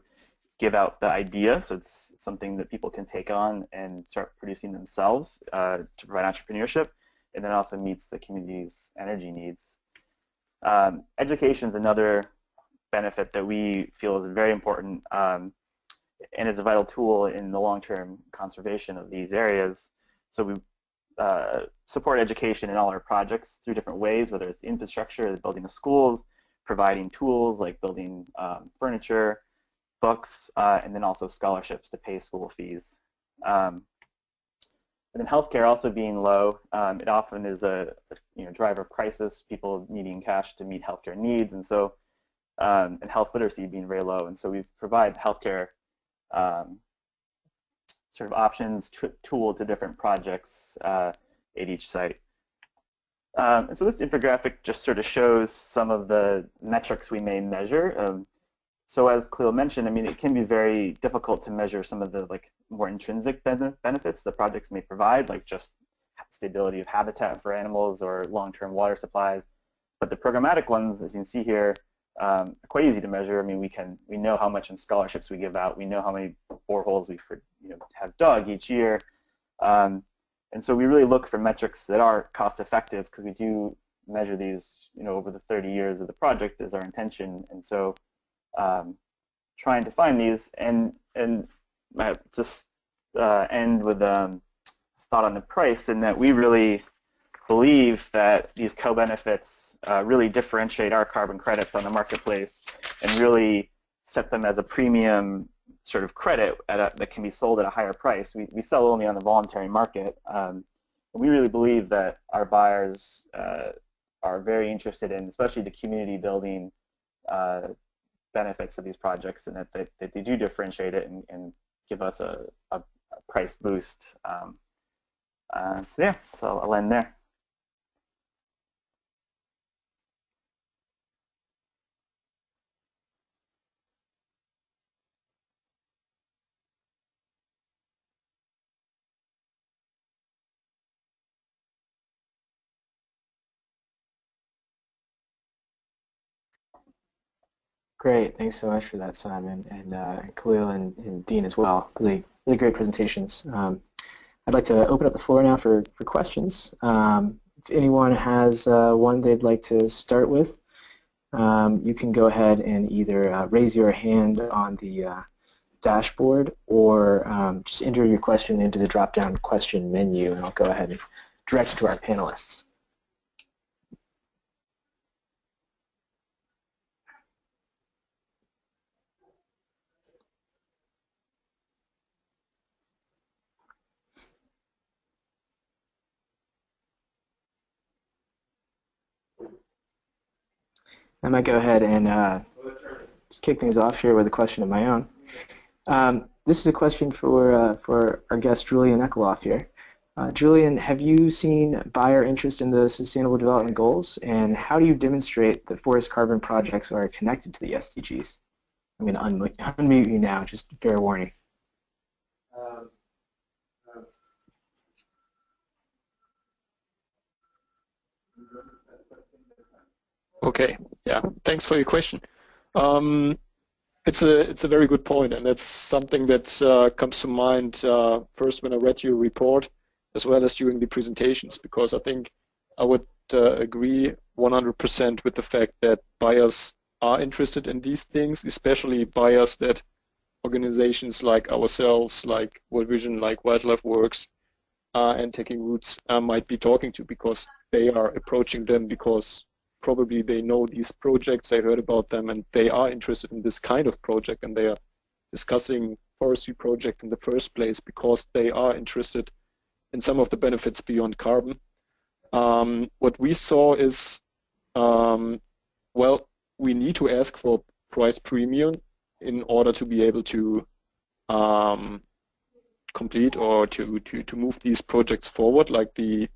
give out the idea, so it's something that people can take on and start producing themselves to provide entrepreneurship, and then also meets the community's energy needs. Education is another benefit that we feel is very important and is a vital tool in the long-term conservation of these areas. So we support education in all our projects through different ways, whether it's infrastructure, building the schools, providing tools like building furniture, books, and then also scholarships to pay school fees. And then healthcare also being low, it often is a driver of crisis, people needing cash to meet healthcare needs, and so and health literacy being very low, and so we provide healthcare sort of options tool to different projects at each site. And so this infographic just sort of shows some of the metrics we may measure. So as Cleo mentioned, I mean, it can be very difficult to measure some of the more intrinsic benefits the projects may provide, like just stability of habitat for animals or long-term water supplies. But the programmatic ones, as you can see here, are quite easy to measure. I mean, we know how much in scholarships we give out. We know how many boreholes we have dug each year. And so we really look for metrics that are cost-effective, because we do measure these, over the 30 years of the project is our intention. And so trying to find these, and just end with a thought on the price, in that we really believe that these co-benefits really differentiate our carbon credits on the marketplace and really set them as a premium sort of credit that can be sold at a higher price. We sell only on the voluntary market. We really believe that our buyers are very interested in, especially the community building benefits of these projects, and that they do differentiate it and give us a price boost. So yeah, so I'll end there. Great, thanks so much for that, Simon, and Khalil and Dean as well. Really great presentations. I'd like to open up the floor now for questions. If anyone has one they'd like to start with, you can go ahead and either raise your hand on the dashboard, or just enter your question into the drop-down question menu, and I'll go ahead and direct it to our panelists. I might go ahead and just kick things off here with a question of my own. This is a question for our guest Julian Ekeloff here. Julian, have you seen buyer interest in the Sustainable Development Goals, and how do you demonstrate that forest carbon projects are connected to the SDGs? I'm going to unmute you now, just fair warning. Okay, yeah, thanks for your question. It's a very good point, and that's something that comes to mind first when I read your report, as well as during the presentations, because I think I would agree 100% with the fact that buyers are interested in these things, especially buyers that organizations like ourselves, like World Vision, like Wildlife Works, and Taking Roots might be talking to, because they are approaching them because probably they know these projects, they heard about them, and they are interested in this kind of project, and they are discussing forestry projects in the first place because they are interested in some of the benefits beyond carbon. What we saw is, well, we need to ask for price premium in order to be able to complete or to move these projects forward, like the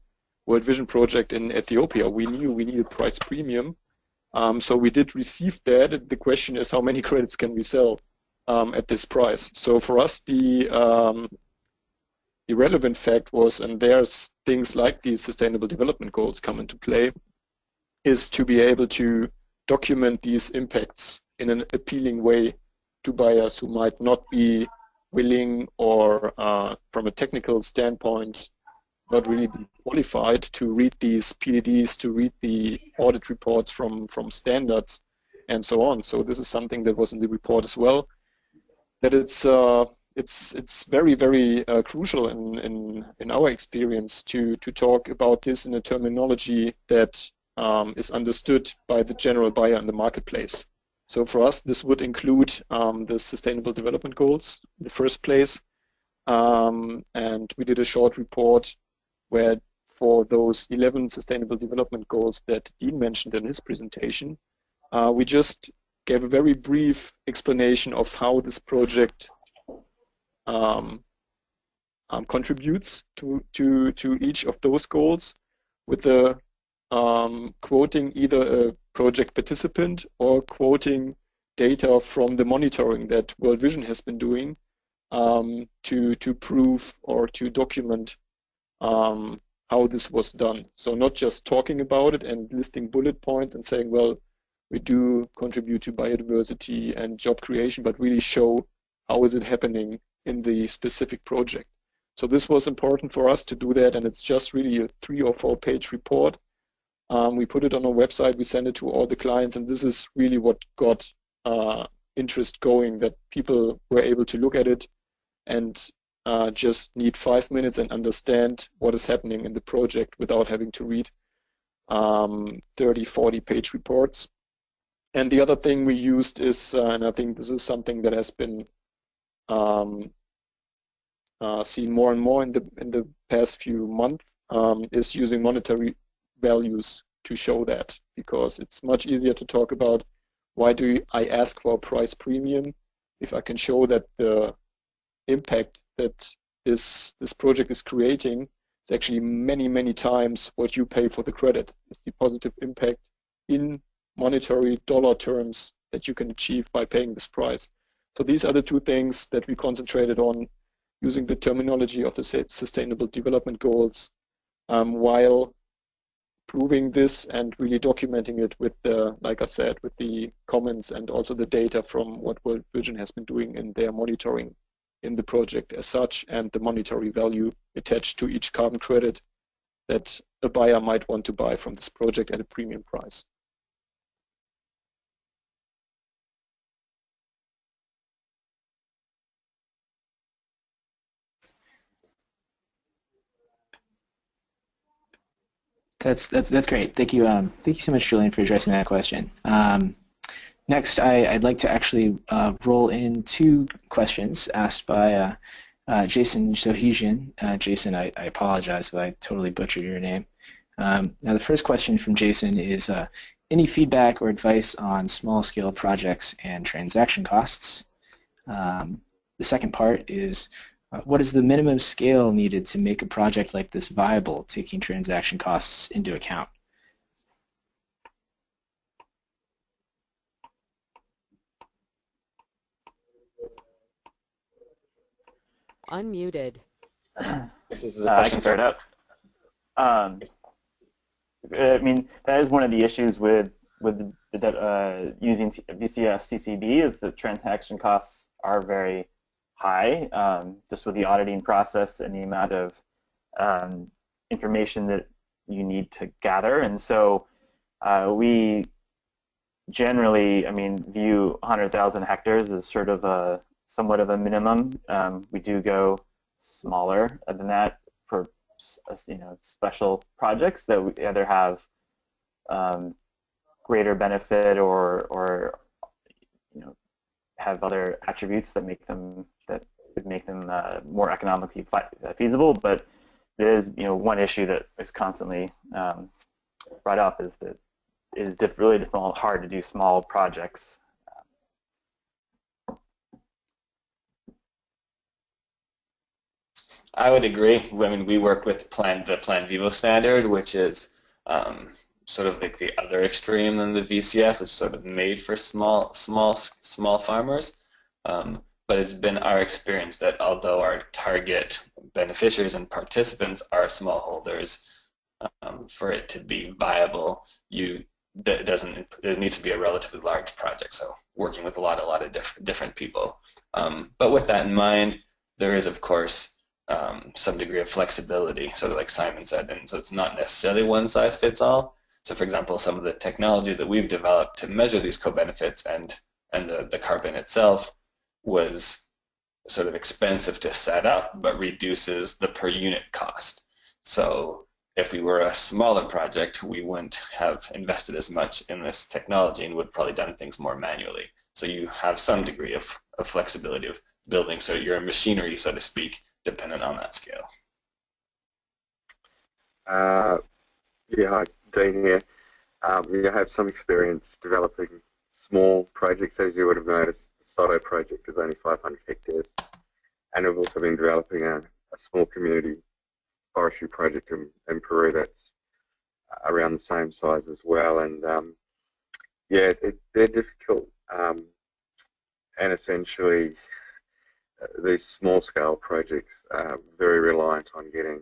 World Vision project in Ethiopia. We knew we needed price premium, so we did receive that. The question is, how many credits can we sell at this price? So for us, the irrelevant fact was, and there's things like these Sustainable Development Goals come into play, is to be able to document these impacts in an appealing way to buyers who might not be willing or from a technical standpoint not really be qualified to read these PDDs, to read the audit reports from standards and so on. So this is something that was in the report as well, that it's very, very crucial in our experience to talk about this in a terminology that is understood by the general buyer in the marketplace. So for us, this would include the Sustainable Development Goals in the first place, and we did a short report where for those 11 Sustainable Development Goals that Dean mentioned in his presentation, we just gave a very brief explanation of how this project contributes to each of those goals, with the quoting either a project participant or quoting data from the monitoring that World Vision has been doing to prove or to document how this was done. So not just talking about it and listing bullet points and saying, well, we do contribute to biodiversity and job creation, but really show how is it happening in the specific project. So this was important for us to do that, and it's just really a 3 or 4 page report. We put it on our website, we send it to all the clients, and this is really what got interest going, that people were able to look at it and just need 5 minutes and understand what is happening in the project without having to read 30, 40 page reports. And the other thing we used is, and I think this is something that has been seen more and more in the past few months, is using monetary values to show that, because it's much easier to talk about why do I ask for a price premium if I can show that the impact that this project is creating is actually many, many times what you pay for the credit. It's the positive impact in monetary dollar terms that you can achieve by paying this price. So these are the 2 things that we concentrated on, using the terminology of the Sustainable Development Goals, while proving this and really documenting it with the, like I said, with the comments and also the data from what World Vision has been doing in their monitoring in the project as such, and the monetary value attached to each carbon credit that a buyer might want to buy from this project at a premium price. That's great. Thank you. Thank you so much, Julian, for addressing that question. Next, I'd like to actually roll in 2 questions asked by Jason Sohijian. Jason, I apologize if I totally butchered your name. Now, the first question from Jason is, any feedback or advice on small-scale projects and transaction costs? The second part is, what is the minimum scale needed to make a project like this viable, taking transaction costs into account? Unmuted. This is a question. I can start out. I mean, that is one of the issues with using VCS CCB, is that transaction costs are very high, just with the auditing process and the amount of information that you need to gather. And so we generally, I mean, view 100,000 hectares as sort of somewhat of a minimum. We do go smaller than that for special projects that we either have greater benefit or have other attributes that would make them more economically feasible. But there is one issue that is constantly brought up, is that it is really hard to do small projects. I would agree. I mean, we work with the Plan Vivo standard, which is sort of like the other extreme than the VCS, which is sort of made for small farmers. but it's been our experience that although our target beneficiaries and participants are smallholders, for it to be viable, there needs to be a relatively large project, so working with a lot of different people. But with that in mind, there is, of course, some degree of flexibility, sort of like Simon said, and so it's not necessarily one size fits all. So for example, some of the technology that we've developed to measure these co-benefits and the carbon itself was sort of expensive to set up, but reduces the per unit cost. So if we were a smaller project, we wouldn't have invested as much in this technology and would probably done things more manually. So you have some degree of flexibility of building, so your machinery, so to speak, dependent on that scale. Yeah, hi, Dean here. You have some experience developing small projects, as you would have noticed. The Soto project is only 500 hectares, and we've also been developing a small community forestry project in Peru that's around the same size as well. And yeah, they're difficult, and essentially these small-scale projects are very reliant on getting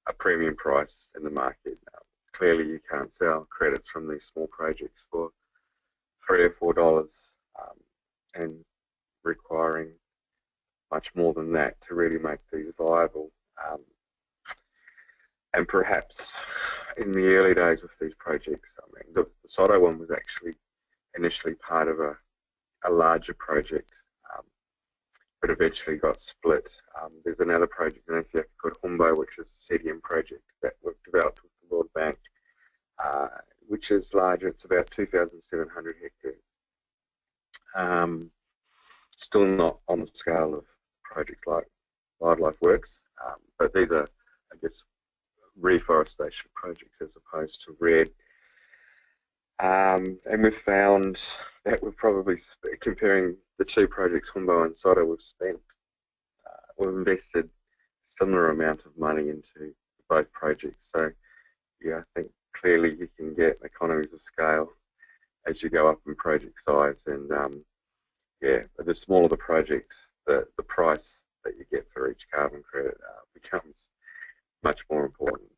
a premium price in the market. Clearly, you can't sell credits from these small projects for $3 or $4, and requiring much more than that to really make these viable. And perhaps in the early days of these projects, I mean, the Soto one was actually initially part of a larger project, but eventually got split. There's another project in Ethiopia called Humbo, which is a CDM project that we've developed with the World Bank, which is larger. It's about 2,700 hectares. Still not on the scale of projects like Wildlife Works, but these are, I guess, reforestation projects as opposed to RED. And we've found that we've probably, comparing the two projects, Humbo and Soto, we've invested a similar amount of money into both projects. So yeah, I think clearly you can get economies of scale as you go up in project size, and yeah, the smaller the projects, the price that you get for each carbon credit becomes much more important.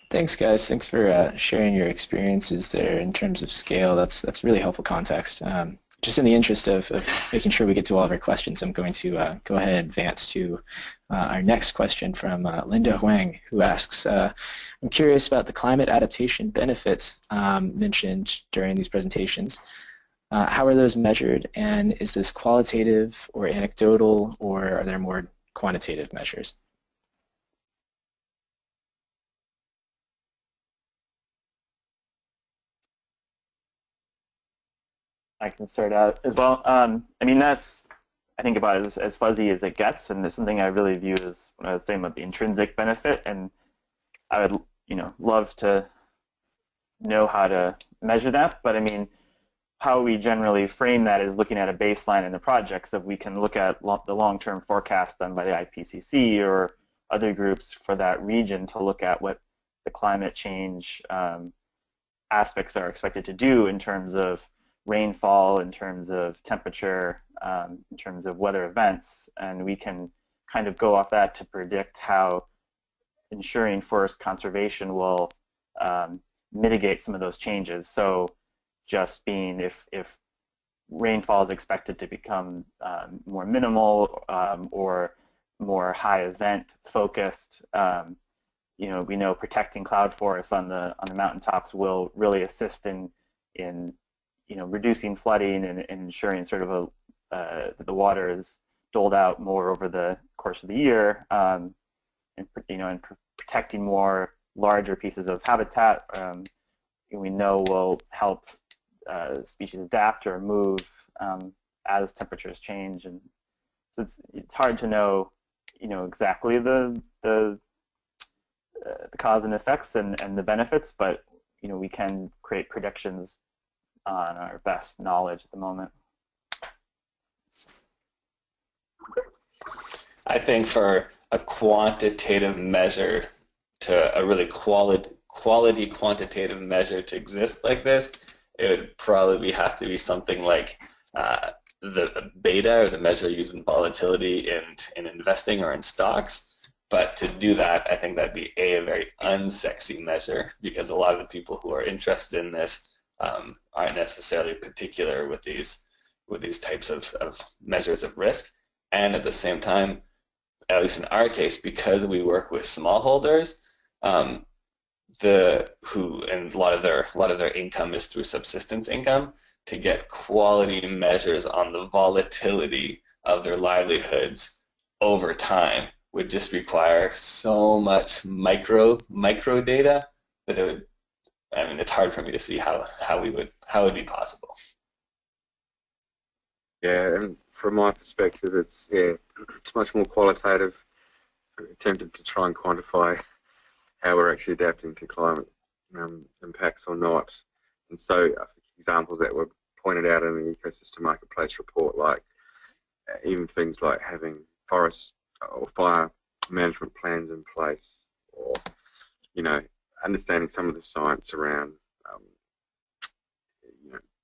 Thanks, guys. Thanks for sharing your experiences there in terms of scale. That's really helpful context. Just in the interest of making sure we get to all of our questions, I'm going to go ahead and advance to our next question from Linda Huang, who asks, I'm curious about the climate adaptation benefits mentioned during these presentations. How are those measured, and is this qualitative or anecdotal, or are there more quantitative measures? I can start out as well. I mean, I think about it as fuzzy as it gets, and it's something I really view as when I was saying about the intrinsic benefit, and I would, love to know how to measure that, but I mean, how we generally frame that is looking at a baseline in the project, so we can look at the long-term forecast done by the IPCC or other groups for that region to look at what the climate change aspects are expected to do in terms of rainfall, in terms of temperature, in terms of weather events, and we can kind of go off that to predict how ensuring forest conservation will mitigate some of those changes. So just being if rainfall is expected to become more minimal or more high event focused, we know protecting cloud forests on the mountaintops will really assist in reducing flooding and ensuring sort of that the water is doled out more over the course of the year, and protecting more larger pieces of habitat, we know will help species adapt or move as temperatures change. And so it's hard to know exactly the cause and effects and the benefits, but we can create predictions on our best knowledge at the moment. I think for a quantitative measure to a really quality quantitative measure to exist like this, it would probably have to be something like the beta, or the measure used in volatility in investing or in stocks. But to do that, I think that'd be a very unsexy measure, because a lot of the people who are interested in this aren't necessarily particular with these types of measures of risk. And at the same time, at least in our case, because we work with smallholders, and a lot of their income is through subsistence income, to get quality measures on the volatility of their livelihoods over time would just require so much micro data that it's hard for me to see how it would be possible. Yeah, and from my perspective, it's much more qualitative. We're attempted to try and quantify how we're actually adapting to climate impacts or not. And so examples that were pointed out in the Ecosystem Marketplace report, like even things like having forest or fire management plans in place, or understanding some of the science around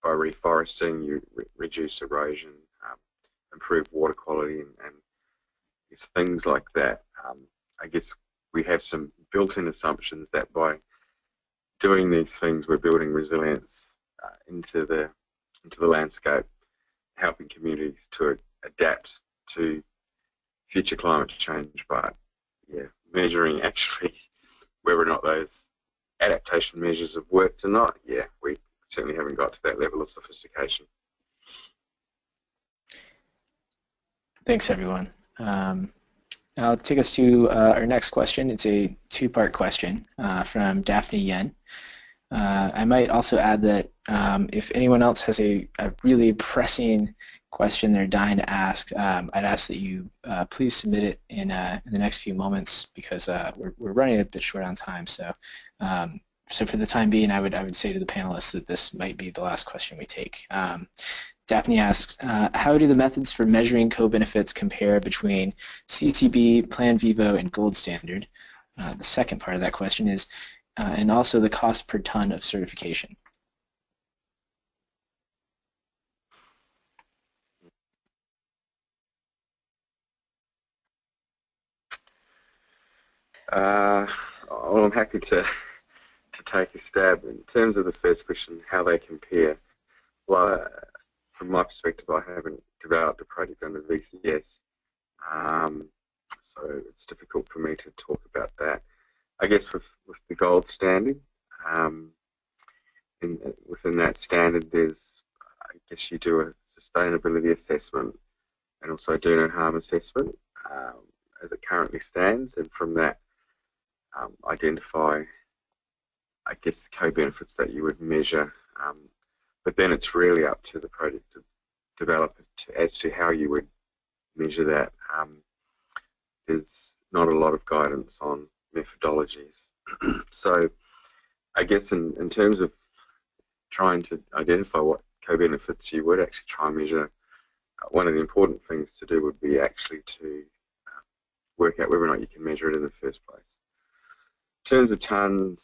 by reforesting you reduce erosion, improve water quality, and things like that. I guess we have some built-in assumptions that by doing these things, we're building resilience into the landscape, helping communities to adapt to future climate change. But yeah, measuring actually whether or not those adaptation measures have worked or not, yeah, we certainly haven't got to that level of sophistication. Thanks, everyone. I'll take us to our next question. It's a two-part question from Daphne Yen. I might also add that if anyone else has a really pressing question they're dying to ask, I'd ask that you please submit it in the next few moments, because we're running a bit short on time. So, so for the time being, I would say to the panelists that this might be the last question we take. Daphne asks, how do the methods for measuring co-benefits compare between CTB, Plan Vivo, and Gold Standard? The second part of that question is, and also the cost per ton of certification. Well, I'm happy to take a stab. In terms of the first question, how they compare, well, from my perspective, I haven't developed a project under VCS, so it's difficult for me to talk about that. I guess with the gold standard, within that standard, I guess you do a sustainability assessment and also do no harm assessment as it currently stands, and from that identify, I guess, the co-benefits that you would measure. But then it's really up to the project developer as to how you would measure that. There's not a lot of guidance on methodologies. So I guess in terms of trying to identify what co-benefits you would actually try and measure, one of the important things to do would be actually to work out whether or not you can measure it in the first place. In terms of tonnes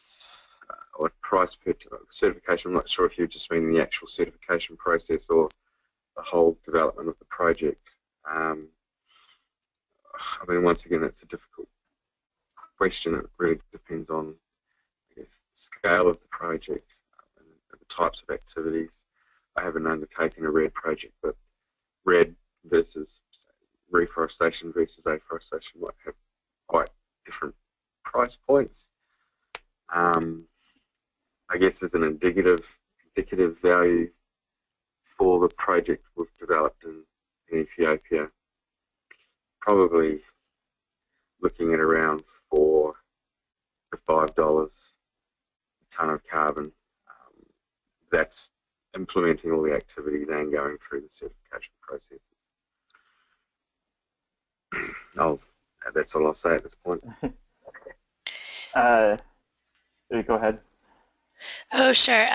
or price per certification, I'm not sure if you just mean the actual certification process or the whole development of the project. I mean, once again, it's a difficult question. It really depends on, I guess, the scale of the project and the types of activities. I haven't undertaken a RED project, but RED versus reforestation versus afforestation might have quite different price points. I guess as an indicative value for the project we've developed in Ethiopia, probably looking at around $4 to $5 a tonne of carbon. That's implementing all the activities and going through the certification process. That's all I'll say at this point. Go ahead. Oh, sure.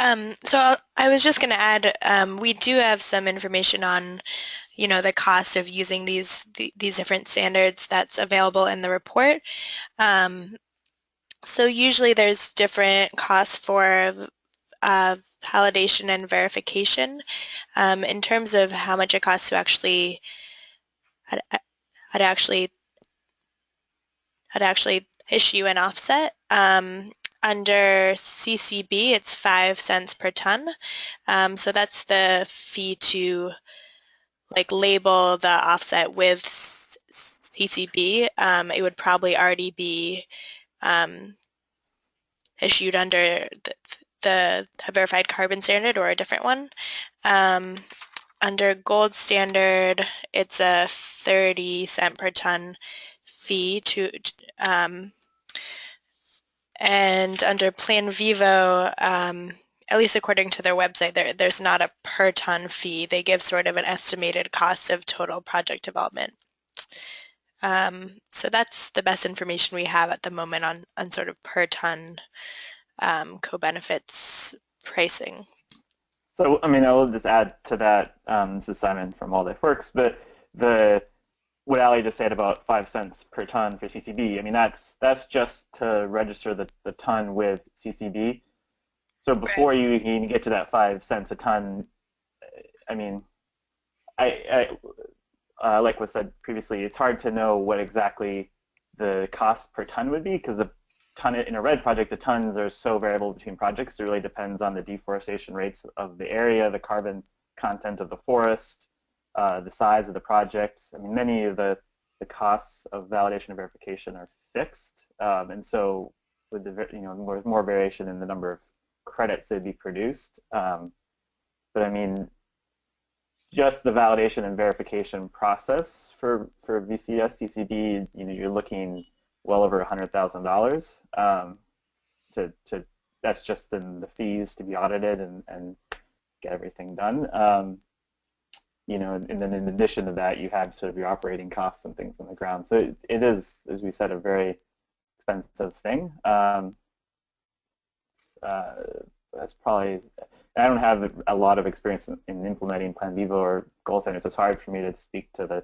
So I was just going to add, we do have some information on, the cost of using these different standards that's available in the report. So usually there's different costs for validation and verification. In terms of how much it costs to actually issue an offset, under CCB, it's 5 cents per ton. So that's the fee to label the offset with CCB. It would probably already be issued under the verified carbon standard or a different one. Under gold standard, it's a 30 cent per ton fee to and under Plan Vivo, at least according to their website, there's not a per ton fee. They give sort of an estimated cost of total project development. So that's the best information we have at the moment on sort of per ton co-benefits pricing. So, I mean, I will just add to that, this is Simon from Wildlife Works, but what Ali just said about 5 cents per ton for CCB, I mean, that's just to register the ton with CCB. So before Right. you can get to that 5 cents a ton, I mean, like was said previously, it's hard to know what exactly the cost per ton would be, because the ton in a RED project, the tons are so variable between projects. It really depends on the deforestation rates of the area, the carbon content of the forest, the size of the project. I mean, many of the costs of validation and verification are fixed, and so with the more variation in the number of credits that would be produced. But I mean, just the validation and verification process for VCS CCB, you're looking well over $100,000 to that's just the fees to be audited and get everything done. And then in addition to that, you have sort of your operating costs and things on the ground. So it is, as we said, a very expensive thing. That's probably, I don't have a lot of experience in implementing Plan Vivo or goal standards, so it's hard for me to speak to the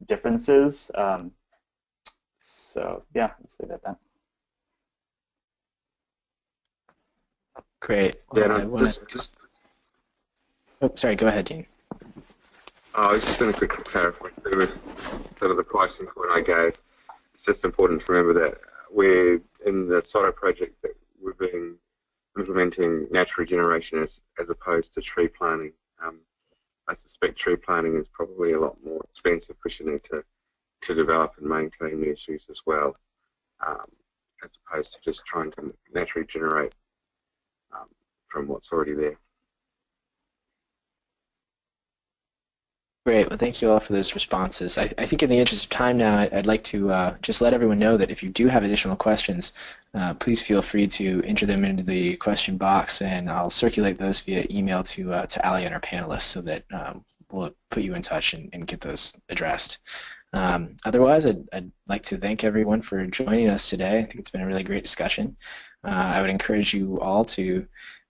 differences. So yeah, let's leave it at that. Great. Yeah, Oh, sorry, go ahead, Dean. I was just going to quickly clarify sort of the pricing point I gave. It's just important to remember that we're in the SOTO project that we've been implementing natural regeneration as opposed to tree planting. I suspect tree planting is probably a lot more expensive, pushing it to develop and maintain the issues as well, as opposed to just trying to naturally generate from what's already there. Great. Well, thank you all for those responses. I think in the interest of time now, I'd like to just let everyone know that if you do have additional questions, please feel free to enter them into the question box, and I'll circulate those via email to Ali and our panelists so that we'll put you in touch and get those addressed. Otherwise, I'd like to thank everyone for joining us today. I think it's been a really great discussion. I would encourage you all to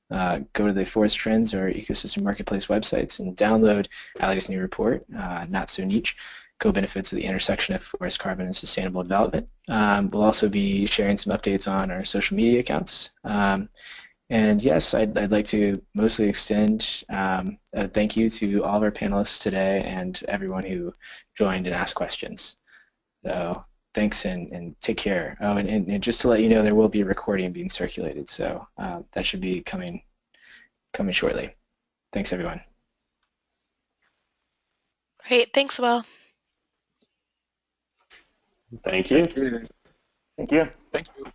go to the Forest Trends or Ecosystem Marketplace websites and download Ali's new report, Not So Niche, Co-Benefits of the Intersection of Forest Carbon and Sustainable Development. We'll also be sharing some updates on our social media accounts. And yes, I'd like to mostly extend a thank you to all of our panelists today and everyone who joined and asked questions. So thanks and take care. Oh, and just to let you know, there will be a recording being circulated, so that should be coming shortly. Thanks, everyone. Great. Thanks, Will. Thank you. Thank you. Thank you. Thank you.